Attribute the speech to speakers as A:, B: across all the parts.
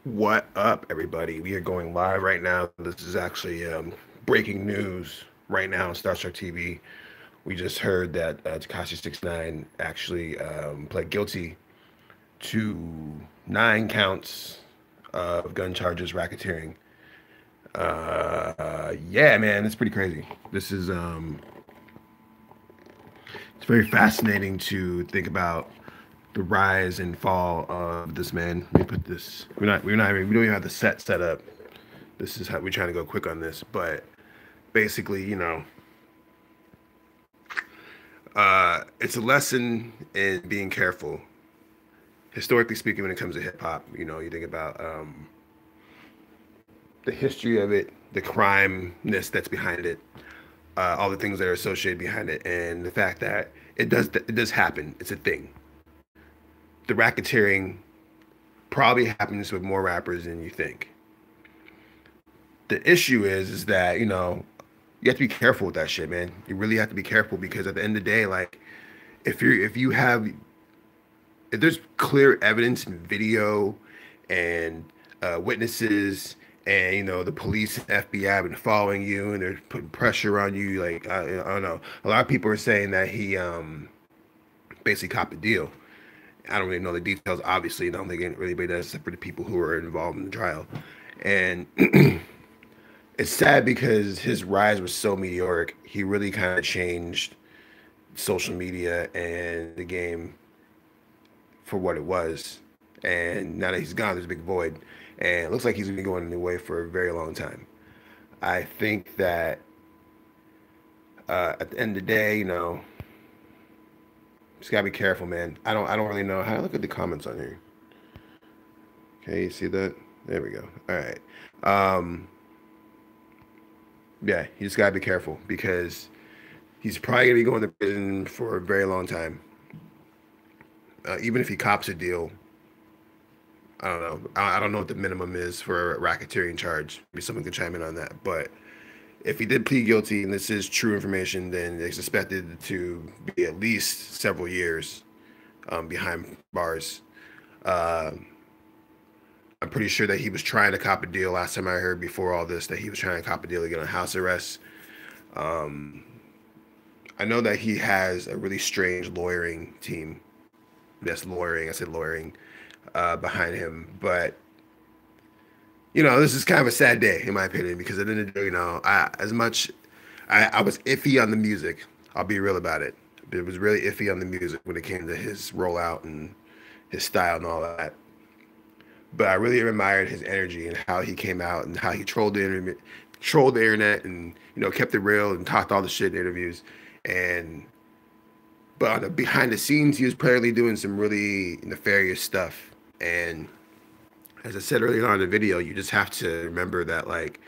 A: What up, everybody? We are going live right now. This is actually breaking news right now on Star Trek TV. We just heard that Tekashi 69 actually pled guilty to 9 counts of gun charges, racketeering. Yeah, man, it's pretty crazy. This is it's very fascinating to think about the rise and fall of this man. Let me put this. We don't even have the set up. This is how we're trying to go quick on this, but basically, it's a lesson in being careful. Historically speaking, when it comes to hip hop, you think about the history of it, the crimeness that's behind it, all the things that are associated behind it, and the fact that it does happen. It's a thing. The racketeering probably happens with more rappers than you think. The issue is that you have to be careful with that shit, man. You really have to be careful because at the end of the day, like if there's clear evidence and video and witnesses and the police and FBI have been following you and they're putting pressure on you, like I don't know. A lot of people are saying that he basically copped a deal. I don't really know the details. Obviously, I don't think anybody does except for the people who were involved in the trial. And it's sad because his rise was so meteoric. He really kind of changed social media and the game for what it was. And now that he's gone, there's a big void. And it looks like he's been going the way for a very long time. I think that at the end of the day, just gotta be careful, man. I don't really know how to look at the comments on here. Okay, you see that? There we go. All right. Um, yeah, you just gotta be careful because he's probably gonna be going to prison for a very long time. Even if he cops a deal, I don't know. I don't know what the minimum is for a racketeering charge. Maybe someone could chime in on that. But if he did plead guilty and this is true information, then it's expected to be at least several years behind bars. Uh, I'm pretty sure that he was trying to cop a deal. Last time I heard before all this, that he was trying to cop a deal to get on house arrest. Um, I know that he has a really strange lawyering team. That's lawyering. I said lawyering behind him, but this is kind of a sad day in my opinion because at the end of the day, as much I was iffy on the music. I'll be real about it. It was really iffy on the music when it came to his rollout and his style and all that. But I really admired his energy and how he came out and how he trolled the internet, and kept it real and talked all the shit in interviews. And but on the behind the scenes, he was apparently doing some really nefarious stuff. And as I said earlier on in the video, you just have to remember that like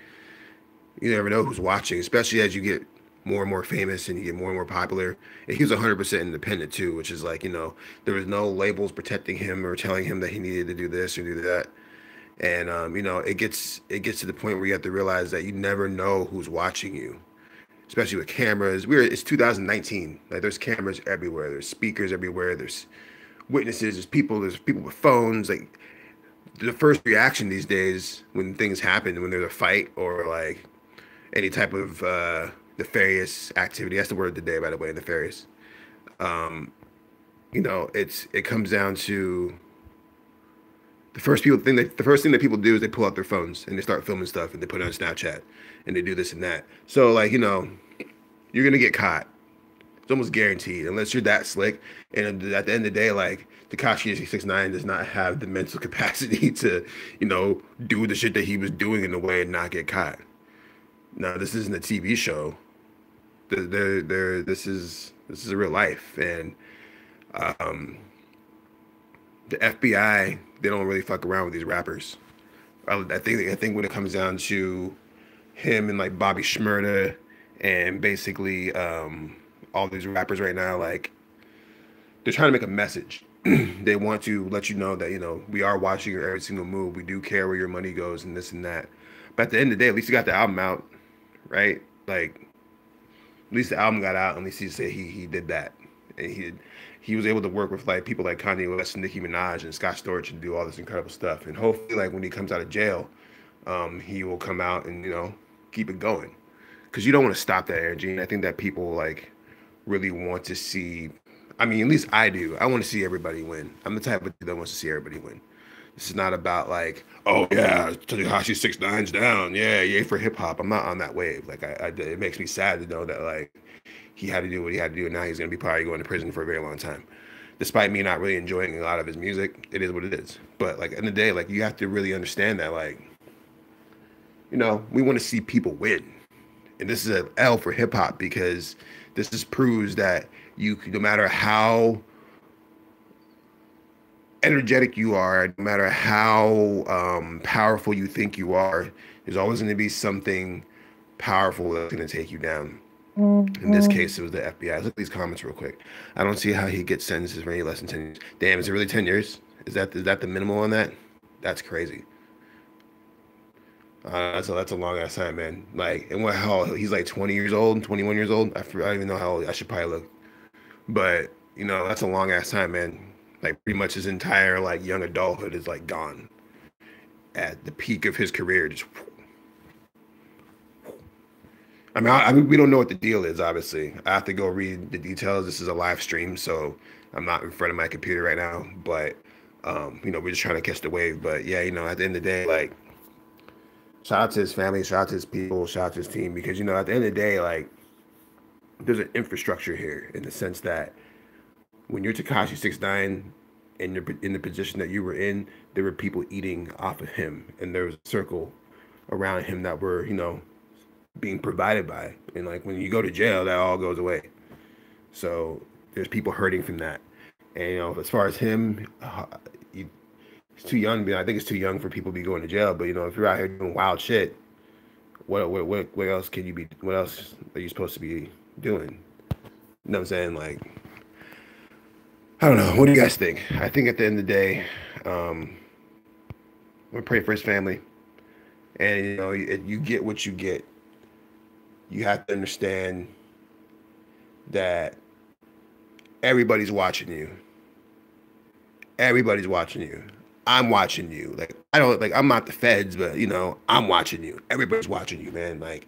A: you never know who's watching, especially as you get more and more famous and you get more and more popular. And he was 100% independent too, which is like, there was no labels protecting him or telling him that he needed to do this or do that. And it gets to the point where you have to realize that you never know who's watching you, especially with cameras. It's 2019. Like there's cameras everywhere. There's speakers everywhere. There's witnesses. There's people with phones. Like the first reaction these days when things happen, when there's a fight or like any type of nefarious activity. That's the word of the day, by the way, nefarious. Um, it comes down to the first thing that people do is they pull out their phones and they start filming stuff and they put it on Snapchat and they do this and that. So like you're gonna get caught. It's almost guaranteed unless you're that slick. And at the end of the day, like Tekashi 69 does not have the mental capacity to do the shit that he was doing in a way and not get caught. Now this isn't a TV show. This is a real life, and um, the FBI, they don't really fuck around with these rappers. I think when it comes down to him and like Bobby Shmurda and basically all these rappers right now, like they're trying to make a message. They want to let you know that we are watching your every single move. We do care where your money goes and this and that. But at the end of the day, at least you got the album out, right? Like at least the album got out. At least he said he did that, and he was able to work with like people like Kanye West and Nicki Minaj and Scott Storch and do all this incredible stuff. And hopefully, like when he comes out of jail, he will come out and keep it going, because you don't want to stop that energy. And I think that people like really want to see. I mean, at least I do. I want to see everybody win. I'm the type of dude that wants to see everybody win. This is not about like, oh yeah, Tekashi 6ix9ine's down, yeah, yay for hip hop. I'm not on that wave. Like, it makes me sad to know that like he had to do what he had to do, and now he's gonna be probably going to prison for a very long time. Despite me not really enjoying a lot of his music, it is what it is. But like in the day, like you have to really understand that like, we want to see people win, and this is an L for hip hop, because this just proves that no matter how energetic you are, no matter how powerful you think you are, there's always going to be something powerful that's going to take you down. In this case, it was the FBI. Look at these comments real quick. I don't see how he gets sentences for any less than 10 years. Damn, is it really 10 years? Is that the minimum on that? That's crazy. That's a long ass time, man. Like, and what hell? He's like 20 years old, 21 years old. I don't even know how old. I should probably look. But that's a long ass time, man. Like pretty much his entire like young adulthood is like gone at the peak of his career. Just, I mean, we don't know what the deal is. Obviously, I have to go read the details. This is a live stream, so I'm not in front of my computer right now. But we're just trying to catch the wave. But yeah, at the end of the day, like, shout out to his family, shout out to his people, shout out to his team, because at the end of the day, like, there's an infrastructure here in the sense that when you're Tekashi 6ix9ine and you're in the position that you were in, there were people eating off of him, and there was a circle around him that were, being provided by. And like when you go to jail, that all goes away. So there's people hurting from that. And as far as him, he's too young. I think it's too young for people to be going to jail. But if you're out here doing wild shit, what else can you be? What else are you supposed to be doing? You know what I'm saying? Like, I don't know. What do you guys think? I think at the end of the day, I'm gonna pray for his family. And you get what you get. You have to understand that everybody's watching you. Everybody's watching you. I'm watching you. Like, I'm not the feds, but I'm watching you. Everybody's watching you, man. Like,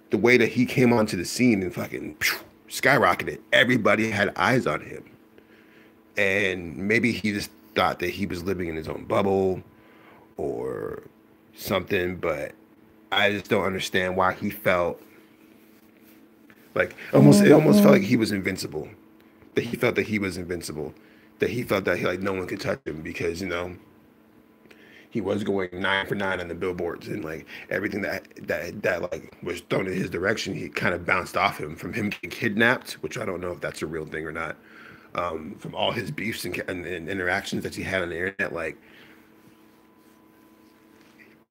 A: the way that he came onto the scene and fucking skyrocketed, everybody had eyes on him. And maybe he just thought that he was living in his own bubble or something, but I just don't understand why he felt like it almost felt like he was invincible. That he felt that he was invincible. That he felt that no one could touch him, because he was going 9 for 9 on the billboards, and like everything that like was thrown in his direction, he kind of bounced off him, from him getting kidnapped, which I don't know if that's a real thing or not. From all his beefs and interactions that he had on the internet, like,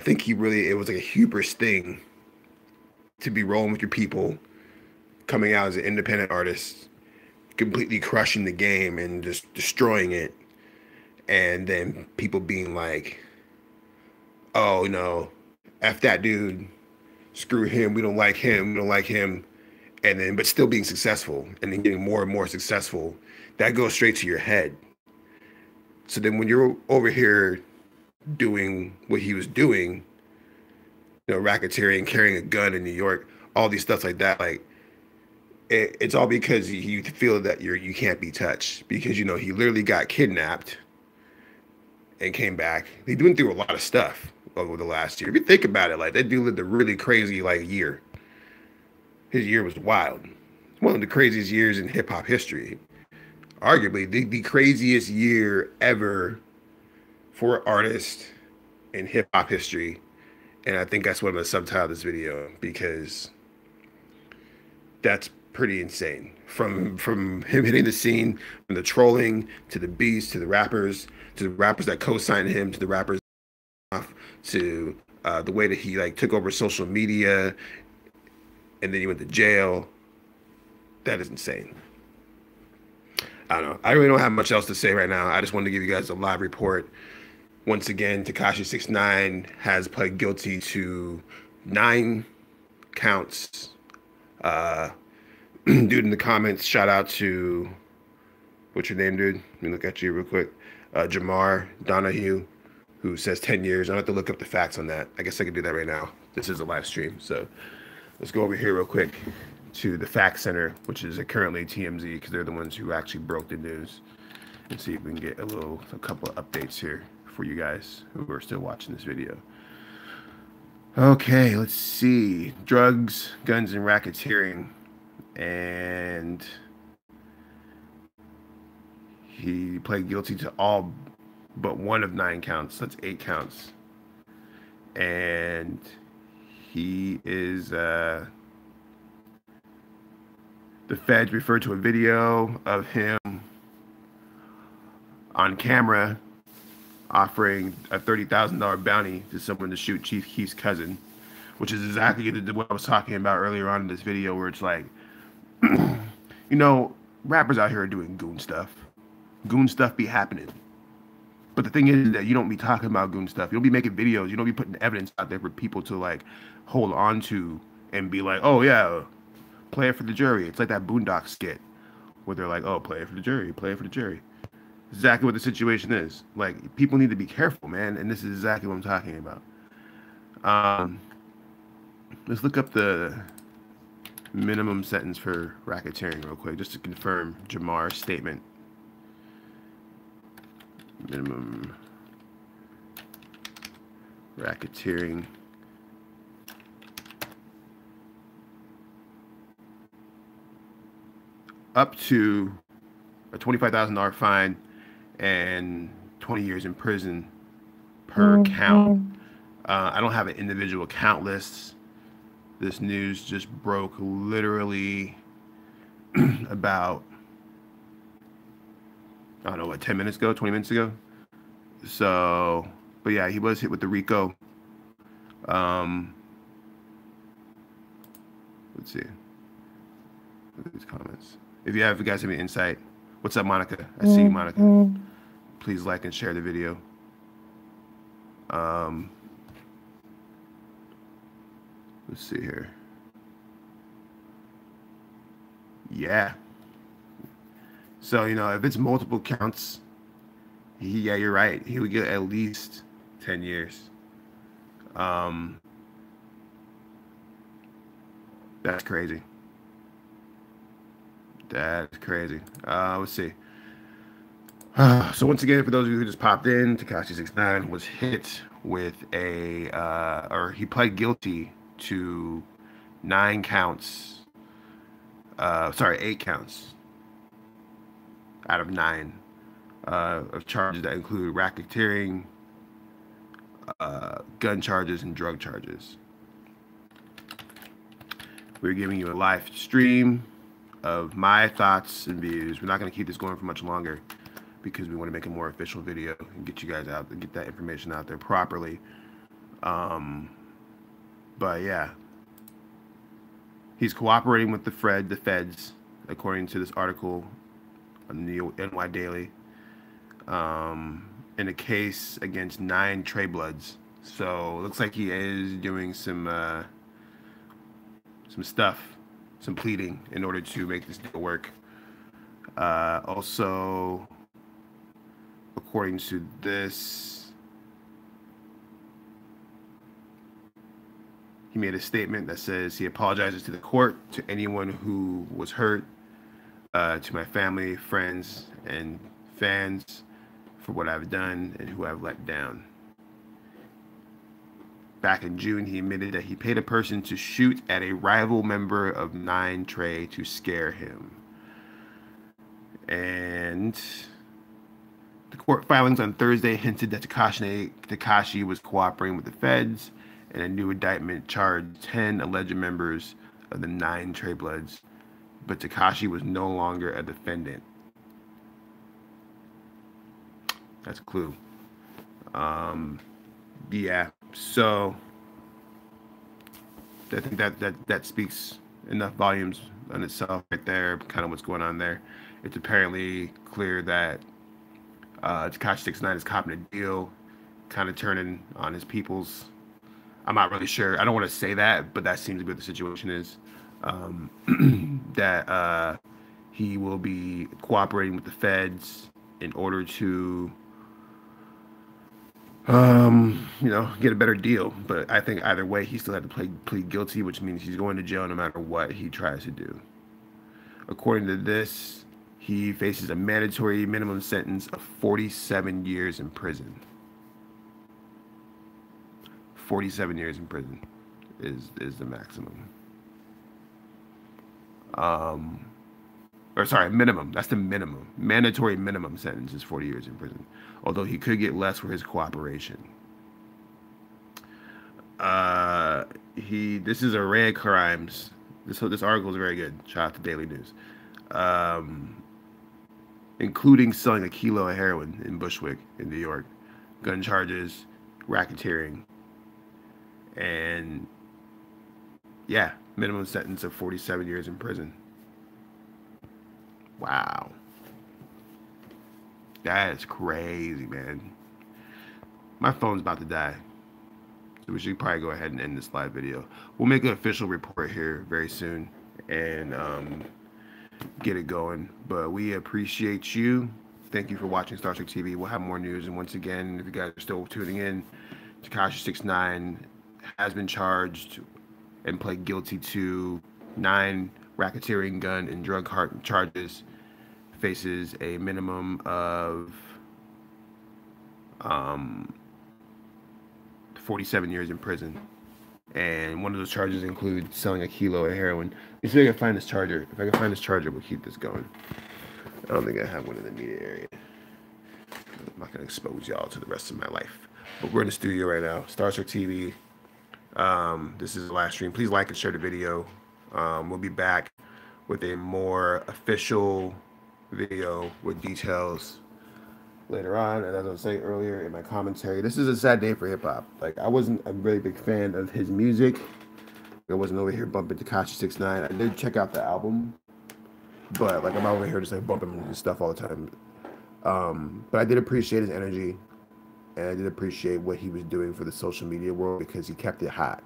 A: I think it was like a hubris thing to be rolling with your people, coming out as an independent artist, completely crushing the game and just destroying it, and then people being like, oh no, F that dude, screw him, we don't like him, and then but still being successful, and then getting more and more successful. That goes straight to your head. So then when you're over here doing what he was doing, racketeering, carrying a gun in New York, all these stuff like that, like it's all because you feel that you can't be touched, because he literally got kidnapped and came back. He went through a lot of stuff over the last year. If you think about it, like, that dude lived a really crazy year. His year was wild. One of the craziest years in hip hop history. Arguably the craziest year ever for an artist in hip hop history. And I think that's what I'm gonna subtitle this video, because that's pretty insane. From him hitting the scene, from the trolling to the beats to the rappers that co-signed him, to the rappers to the way that he took over social media, and then he went to jail. That is insane. I don't know. I really don't have much else to say right now. I just wanted to give you guys a live report. Once again, Tekashi 6ix9ine has pled guilty to 9 counts. Dude in the comments, shout out to What's your name, dude? Let me look at you real quick. Jamar Donahue, who says 10 years. I don't have to look up the facts on that. I guess I could do that right now. This is a live stream. So let's go over here real quick to the Fact Center, which is currently TMZ, because they're the ones who actually broke the news, and see if we can get a couple of updates here for you guys who are still watching this video. Okay, let's see. Drugs, guns, and racketeering. And he pled guilty to all but one of 9 counts. That's 8 counts. And he is, the feds referred to a video of him on camera offering a $30,000 bounty to someone to shoot Chief Keef's cousin, which is exactly what I was talking about earlier on in this video, where it's like, you know, rappers out here are doing goon stuff. Goon stuff be happening. But the thing is that you don't be talking about goon stuff. You don't be making videos. You don't be putting evidence out there for people to like hold on to and be like, oh yeah, play it for the jury. It's like that Boondock skit where they're like, oh, play it for the jury, play it for the jury. Exactly what the situation is. Like, people need to be careful, man, and this is exactly what I'm talking about. Let's look up the minimum sentence for racketeering real quick, just to confirm Jamar's statement. Minimum racketeering. Up to a $25,000 fine and 20 years in prison per count. I don't have an individual count list. This news just broke literally about, I don't know, what, 10 minutes ago, 20 minutes ago? So, but yeah, he was hit with the RICO. Let's see. Look at these comments. If you guys have any insight, what's up, Monica? I see you, Monica. Please like and share the video. Let's see here. Yeah. So, you know, if it's multiple counts, yeah, you're right. He would get at least 10 years. That's crazy. That's crazy. Let's see. So once again, for those of you who just popped in, Tekashi 69 was hit with or he pled guilty to 9 counts. 8 counts out of 9 of charges that include racketeering, gun charges, and drug charges. We're giving you a live stream of my thoughts and views. We're not going to keep this going for much longer because we want to make a more official video and get you guys out and get that information out there properly. But yeah, he's cooperating with the feds, according to this article on the NY Daily, in a case against 9 Trey Bloods. So it looks like he is doing some stuff, some pleading in order to make this deal work. Also, according to this, he made a statement that says he apologizes to the court, to anyone who was hurt, to my family, friends, and fans for what I've done and who I've let down. Back in June, he admitted that he paid a person to shoot at a rival member of 9 Trey to scare him. And the court filings on Thursday hinted that Tekashi was cooperating with the feds, and a new indictment charged 10 alleged members of the 9 Trey Bloods, but Tekashi was no longer a defendant. That's a clue. Yeah, so I think that speaks enough volumes on itself right there, kind of what's going on there. It's apparently clear that Tekashi 69 is copping a deal, kind of turning on his peoples. I'm not really sure. I don't want to say that, but that seems to be what the situation is. That he will be cooperating with the feds in order to, get a better deal. But I think either way, he still had to plead guilty, which means he's going to jail no matter what he tries to do. According to this, he faces a mandatory minimum sentence of 47 years in prison. 47 years in prison is the maximum. Or sorry, minimum. That's the minimum. Mandatory minimum sentence is 40 years in prison. Although he could get less for his cooperation. This is a Red Crimes. This article is very good. Shout out to Daily News. Including selling a kilo of heroin in Bushwick in New York, gun charges, racketeering, and yeah, minimum sentence of 47 years in prison. Wow. That is crazy, man. My phone's about to die. So we should probably go ahead and end this live video. We'll make an official report here very soon and get it going. But we appreciate you. Thank you for watching Star Trek TV. We'll have more news. And once again, if you guys are still tuning in, Tekashi 6ix9ine has been charged and pled guilty to 9 racketeering, gun, and drug charges. Faces a minimum of 47 years in prison. And one of those charges include selling a kilo of heroin. Let me see if I can find this charger. If I can find this charger, we'll keep this going. I don't think I have one in the media area. I'm not going to expose y'all to the rest of my life. But we're in the studio right now. Star Trek TV. This is the last stream. Please like and share the video. We'll be back with a more official video with details later on. And as I was saying earlier in my commentary, this is a sad day for hip-hop. Like, I wasn't a really big fan of his music. I wasn't over here bumping Tekashi 6ix9ine. I did check out the album, but like, I'm over here just like bumping his stuff all the time. But I did appreciate his energy, and I did appreciate what he was doing for the social media world, because he kept it hot.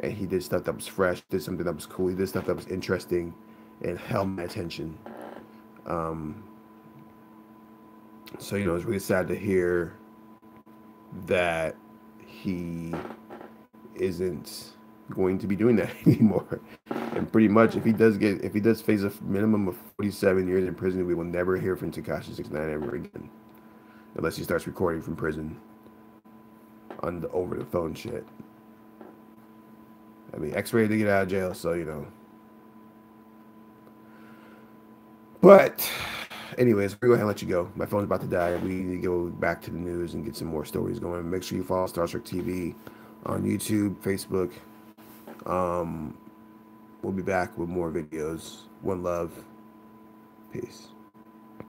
A: And he did stuff that was fresh, did something that was cool, he did stuff that was interesting and held my attention. So, it's really sad to hear that he isn't going to be doing that anymore. And pretty much, if he does face a minimum of 47 years in prison, we will never hear from Tekashi 6ix9ine ever again, unless he starts recording from prison on the over the phone shit. I mean, X-rated to get out of jail, so But anyways, we're going to go ahead and let you go. My phone's about to die. We need to go back to the news and get some more stories going. Make sure you follow Star Trek TV on YouTube, Facebook. We'll be back with more videos. One love. Peace.